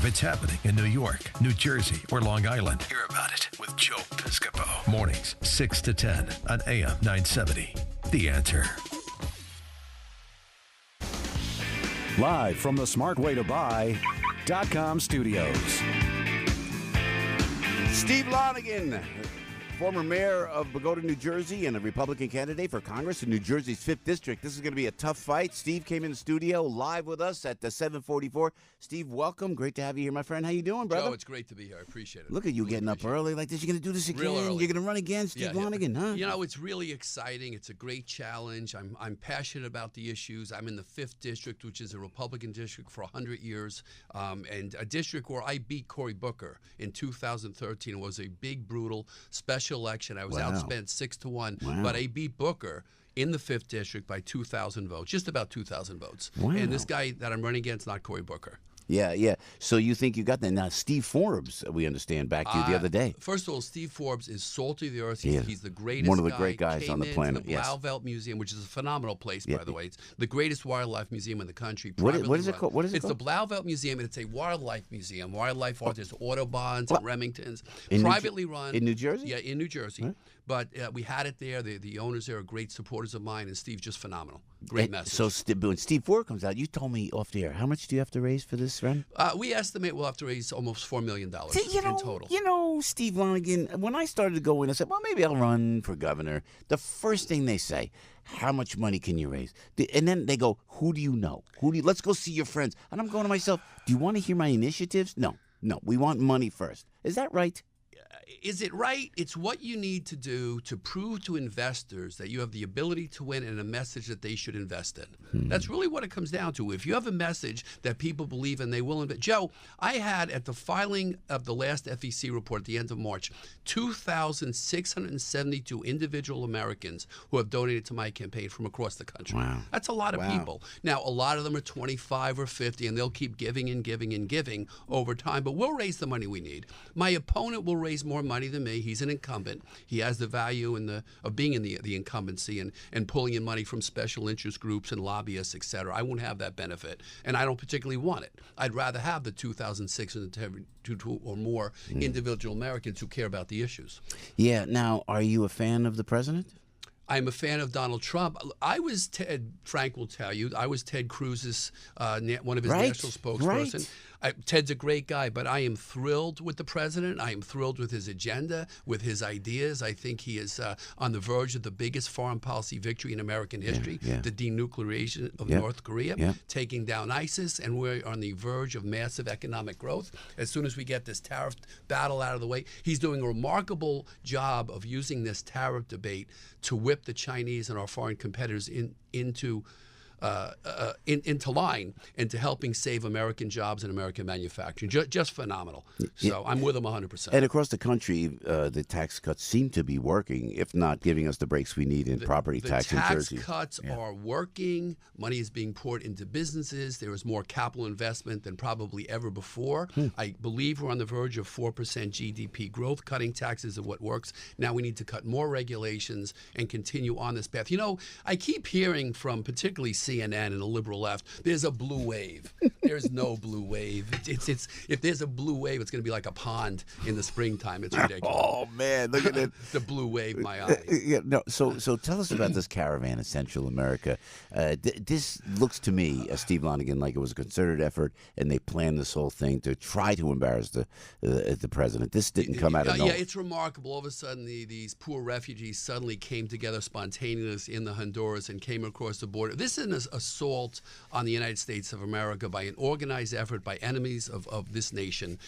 it's happening in New York, New Jersey, or Long Island, hear about it with Joe Piscopo. Mornings, 6 to 10 on AM 970. The Answer. Live from the SmartWayToBuy.com studios. Steve Lonegan, former mayor of Bogota, New Jersey, and a Republican candidate for Congress in New Jersey's 5th District. This is going to be a tough fight. Steve came in the studio live with us at the 744. Steve, welcome. Great to have you here, my friend. How you doing, brother? Joe, it's great to be here. I appreciate it. Look at you getting up early like this. You're going to do this again? Real early. You're going to run again, Steve Lonegan, huh? You know, it's really exciting. It's a great challenge. I'm passionate about the issues. I'm in the 5th District, which is a Republican district for 100 years, and a district where I beat Cory Booker in 2013. It was a big, brutal special election. I was outspent 6-1, but I beat Booker in the 5th District by 2,000 votes, just about 2,000 votes. Wow. And this guy that I'm running against, not Cory Booker. Yeah. So you think you got that. Now, Steve Forbes, we understand, back to you the other day. First of all, Steve Forbes is salt of the earth. He's the greatest One of the guy. great guys on the planet. The Blauvelt Museum, which is a phenomenal place, by the way. It's the greatest wildlife museum in the country. What is it called? It's the Blauvelt Museum, and it's a wildlife museum. Wildlife art. There's Audubons and Remingtons. Privately run. In New Jersey? Yeah, in New Jersey. Right. But we had it there. The owners there are great supporters of mine, and Steve's just phenomenal. Great message. So when Steve Forbes comes out, you told me off the air, how much do you have to raise for this run? We estimate we'll have to raise almost $4 million in total. You know, Steve Lonegan, when I started to go in, I said, well, maybe I'll run for governor. The first thing they say, how much money can you raise? And then they go, who do you know? Let's go see your friends. And I'm going to myself, do you want to hear my initiatives? No, we want money first. Is that right? Is it right? It's what you need to do to prove to investors that you have the ability to win and a message that they should invest in. That's really what it comes down to. If you have a message that people believe in, they will invest. Joe, I had at the filing of the last FEC report at the end of March, 2,672 individual Americans who have donated to my campaign from across the country. Wow. That's a lot of people. Now, a lot of them are 25 or 50, and they'll keep giving and giving and giving over time, but we'll raise the money we need. My opponent will raise more money than me. He's an incumbent. He has the value of being in the incumbency and pulling in money from special interest groups and lobbyists, et cetera. I won't have that benefit, and I don't particularly want it. I'd rather have the 2,602 or more individual Americans who care about the issues. Yeah. Now, are you a fan of the president? I'm a fan of Donald Trump. Frank will tell you, I was Ted Cruz's, one of his national spokesperson. Right. Ted's a great guy, but I am thrilled with the president. I am thrilled with his agenda, with his ideas. I think he is on the verge of the biggest foreign policy victory in American history, the denuclearization of North Korea, taking down ISIS, and we're on the verge of massive economic growth. As soon as we get this tariff battle out of the way, he's doing a remarkable job of using this tariff debate to whip the Chinese and our foreign competitors into line and to helping save American jobs and American manufacturing. Just phenomenal. So I'm with him 100%. And across the country, the tax cuts seem to be working, if not giving us the breaks we need in property tax in Jersey. The tax cuts are working. Money is being poured into businesses. There is more capital investment than probably ever before. I believe we're on the verge of 4% GDP growth. Cutting taxes is what works. Now we need to cut more regulations and continue on this path. You know, I keep hearing from particularly CNN and the liberal left, there's a blue wave. There's no blue wave. It's if there's a blue wave, it's going to be like a pond in the springtime. It's ridiculous. Oh man, look at it. The blue wave, my eye. So tell us about this caravan in Central America. This looks to me, as Steve Lonegan, like it was a concerted effort, and they planned this whole thing to try to embarrass the president. This didn't come out of nowhere. Yeah, it's remarkable. All of a sudden, these poor refugees suddenly came together spontaneously in the Honduras and came across the border. This is an assault on the United States of America by an organized effort by enemies of this nation,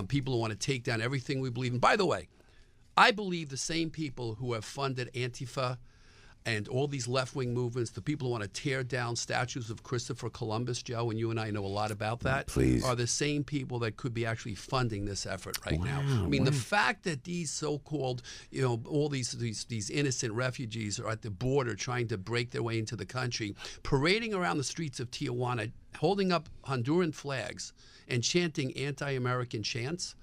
people who want to take down everything we believe in. By the way, I believe the same people who have funded Antifa and all these left-wing movements, the people who want to tear down statues of Christopher Columbus, Joe, and you and I know a lot about that, are the same people that could be actually funding this effort right now. I mean, the fact that these so-called, all these innocent refugees are at the border trying to break their way into the country, parading around the streets of Tijuana, holding up Honduran flags and chanting anti-American chants,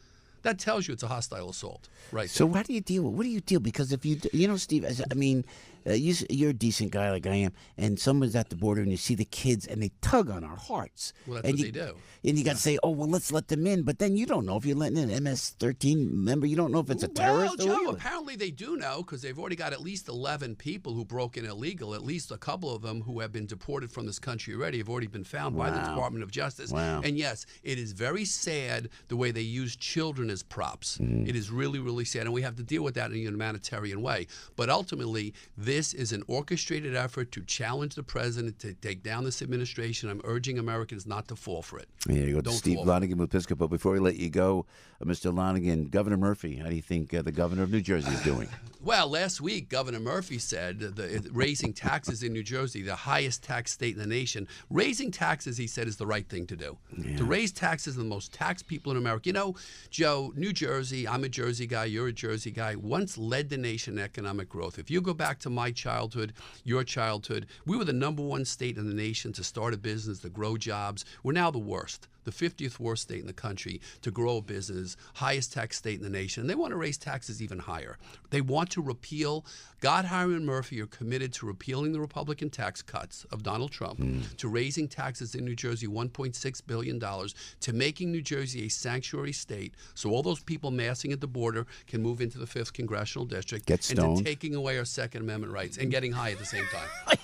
that tells you it's a hostile assault, right? So how do you deal with? What do you deal? Because if you, Steve, I mean, you're a decent guy like I am, and someone's at the border, and you see the kids, and they tug on our hearts. Well, that's and what they do. And you got to say, oh, well, let's let them in. But then you don't know if you're letting in an MS-13 member. You don't know if it's a terrorist. Well, Joe, apparently they do know, because they've already got at least 11 people who broke in illegal. At least a couple of them who have been deported from this country already have already been found by the Department of Justice. Wow. And yes, it is very sad the way they use children as props. It is really, really sad, and we have to deal with that in a humanitarian way. But ultimately, this is an orchestrated effort to challenge the president to take down this administration. I'm urging Americans not to fall for it. There you go. Don't Steve fall for it. Lonegan with Piscopo. Before we let you go, Mr. Lonegan, Governor Murphy, how do you think the governor of New Jersey is doing? Well, last week, Governor Murphy said that raising taxes in New Jersey, the highest tax state in the nation, raising taxes, he said, is the right thing to do. To raise taxes on the most taxed people in America. You know, Joe, New Jersey, I'm a Jersey guy, you're a Jersey guy, once led the nation in economic growth. If you go back to my childhood, your childhood, we were the #1 state in the nation to start a business, to grow jobs. We're now the worst. The 50th worst state in the country to grow a business, highest tax state in the nation. And they want to raise taxes even higher. They want to repeal. Gottheimer and Murphy are committed to repealing the Republican tax cuts of Donald Trump, to raising taxes in New Jersey $1.6 billion, to making New Jersey a sanctuary state so all those people massing at the border can move into the 5th Congressional District, Get stoned. and to taking away our Second Amendment rights and getting high at the same time.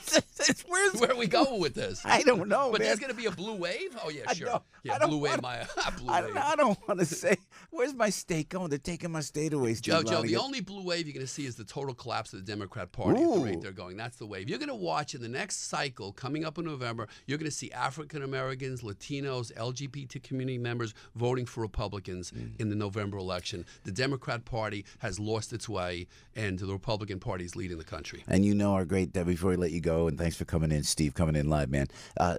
Where are we going with this? I don't know, But man. there's going to be a blue wave? Oh, yeah, sure. I don't Blue wave, wanna- blue wave. I don't want to say. Where's my state going? They're taking my state away, Steve Joe, the Lonegan. only blue wave you're going to see is the total collapse of the Democrat Party at the rate they're going. That's the wave. You're going to watch in the next cycle coming up in November, you're going to see African Americans, Latinos, LGBT community members voting for Republicans in the November election. The Democrat Party has lost its way, and the Republican Party is leading the country. And you know our great Debbie, before we let you go, and thanks for coming in, Steve, coming in live, man.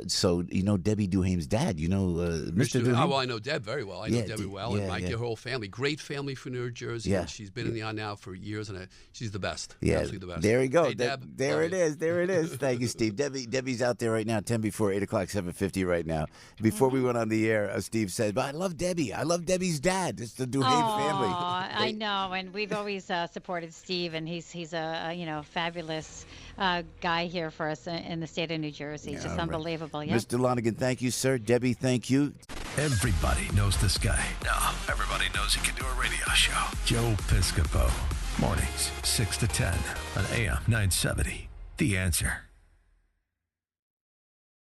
So, you know Debbie Duhame's dad. You know Mr. Duhame? Oh, well, I know Deb very well. I know Debbie well, and Mike, her whole family. Great family for New Jersey. Yeah. And she's been in the on now for years, and she's the best. Yeah, Absolutely the best. there we go. Hey, Deb, there love it you. is. There it is. Thank you, Steve. Debbie's out there right now, 10 before 8 o'clock, 7:50 right now. Before we went on the air, Steve said, but I love Debbie. I love Debbie's dad. It's the Duhame family. I know, and we've always supported Steve, and he's a fabulous guy here for us in the state of New Jersey. Just all right. unbelievable. Yeah. Mr. Lonegan, thank you, sir. Debbie, thank you. Everybody knows this guy. No, everybody knows he can do a radio show. Joe Piscopo. Mornings, 6 to 10 on AM 970. The Answer.